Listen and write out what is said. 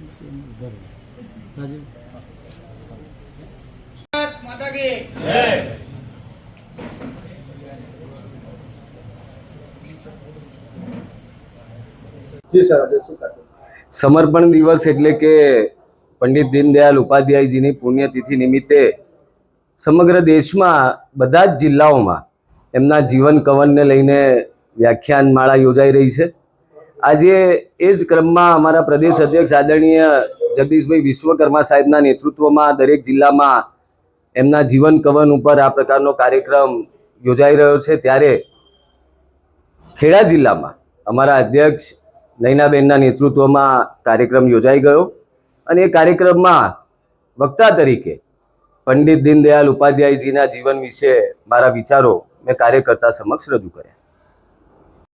राजीव माता की जय। जी सर समर्पण दिवस એટલે કે પંડિત દીનદયાલ ઉપાધ્યાયજીની પુણ્યતિથિ નિમિત્તે સમગ્ર દેશમાં બધા જ જિલ્લાઓમાં એમના જીવન કવનને લઈને વ્યાખ્યાન માળા યોજાઈ રહી છે। આજે એ જ ક્રમમાં અમારા પ્રદેશ અધ્યક્ષ આદરણીય જગદીશભાઈ વિશ્વકર્મા સાહેબના નેતૃત્વમાં દરેક જિલ્લામાં એમના જીવન કવન ઉપર આ પ્રકારનો કાર્યક્રમ યોજાઈ રહ્યો છે। ત્યારે ખેડા જિલ્લામાં અમારા અધ્યક્ષ નૈનાબેનના નેતૃત્વમાં કાર્યક્રમ યોજાઈ ગયો અને એ કાર્યક્રમમાં વક્તા તરીકે પંડિત દીનદયાલ ઉપાધ્યાયજીના જીવન વિશે મારા વિચારો મેં કાર્યકર્તા સમક્ષ રજૂ કર્યા।